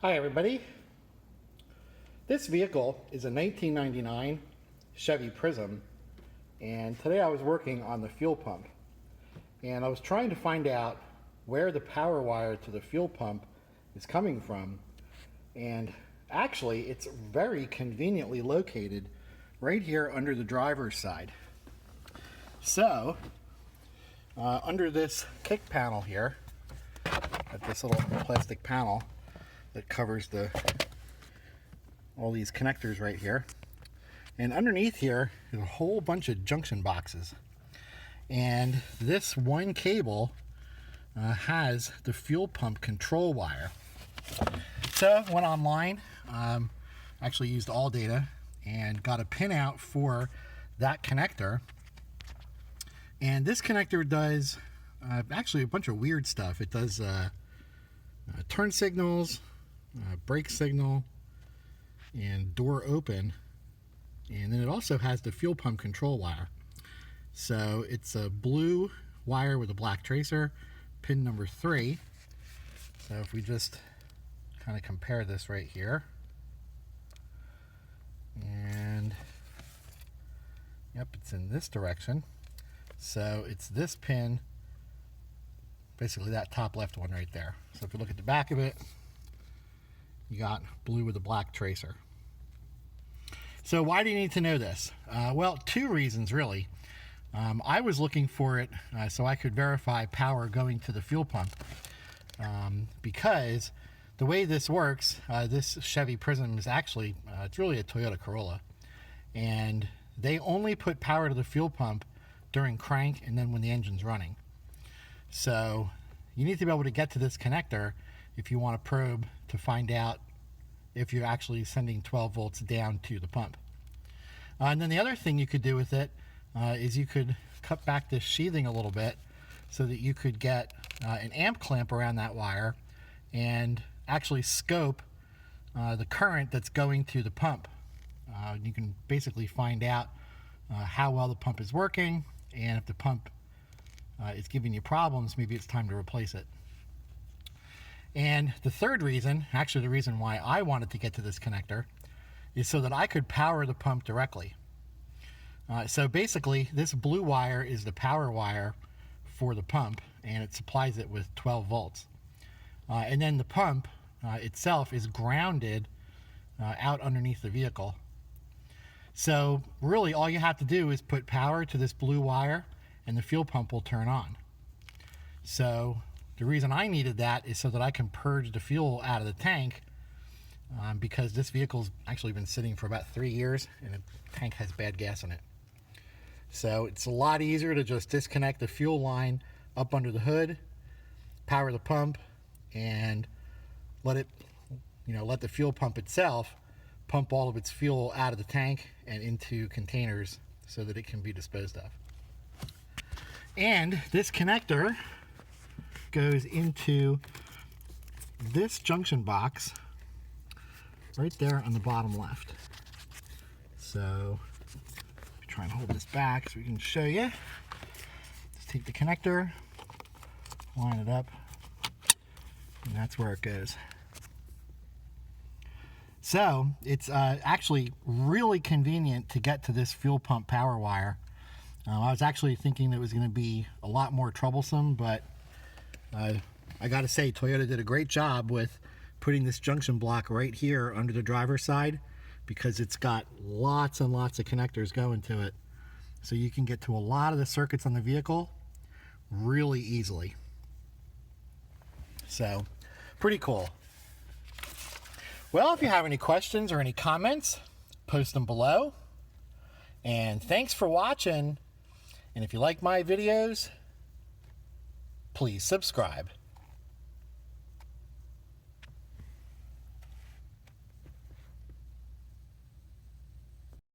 Hi everybody. This vehicle is a 1999 Chevy Prizm, and today I was working on the fuel pump and I was trying to find out where the power wire to the fuel pump is coming from, and actually it's very conveniently located right here under the driver's side. So under this kick panel here, at this little plastic panel that covers all these connectors right here, and underneath here is a whole bunch of junction boxes, and this one cable has the fuel pump control wire. So I went online, actually used AllData and got a pinout for that connector, and this connector does actually a bunch of weird stuff. It does turn signals, brake signal, and door open, and then it also has the fuel pump control wire. So it's a blue wire with a black tracer, pin number 3. So if we just kind of compare this right here, and yep, it's in this direction. So it's this pin, basically that top left one right there. So if you look at the back of it, you got blue with a black tracer. So why do you need to know this? Well, two reasons really. I was looking for it so I could verify power going to the fuel pump, because the way this works, this Chevy Prizm is actually, it's really a Toyota Corolla, and they only put power to the fuel pump during crank and then when the engine's running. So you need to be able to get to this connector if you want to probe to find out if you're actually sending 12 volts down to the pump. And then the other thing you could do with it is you could cut back this sheathing a little bit so that you could get an amp clamp around that wire and actually scope the current that's going to the pump. You can basically find out how well the pump is working, and if the pump is giving you problems, maybe it's time to replace it. And the third reason, actually the reason why I wanted to get to this connector, is so that I could power the pump directly. So basically this blue wire is the power wire for the pump, and it supplies it with 12 volts. And then the pump itself is grounded out underneath the vehicle. So really all you have to do is put power to this blue wire and the fuel pump will turn on. So the reason I needed that is so that I can purge the fuel out of the tank, because this vehicle's actually been sitting for about 3 years and the tank has bad gas in it. So it's a lot easier to just disconnect the fuel line up under the hood, power the pump, and let the fuel pump itself pump all of its fuel out of the tank and into containers so that it can be disposed of. And this connector goes into this junction box right there on the bottom left. So try and hold this back so we can show you. Just take the connector, line it up, and that's where it goes. So it's actually really convenient to get to this fuel pump power wire. I was actually thinking it was going to be a lot more troublesome, but I got to say Toyota did a great job with putting this junction block right here under the driver's side, because it's got lots and lots of connectors going to it. So you can get to a lot of the circuits on the vehicle really easily. So pretty cool. Well, if you have any questions or any comments, post them below. And thanks for watching. And if you like my videos, please subscribe.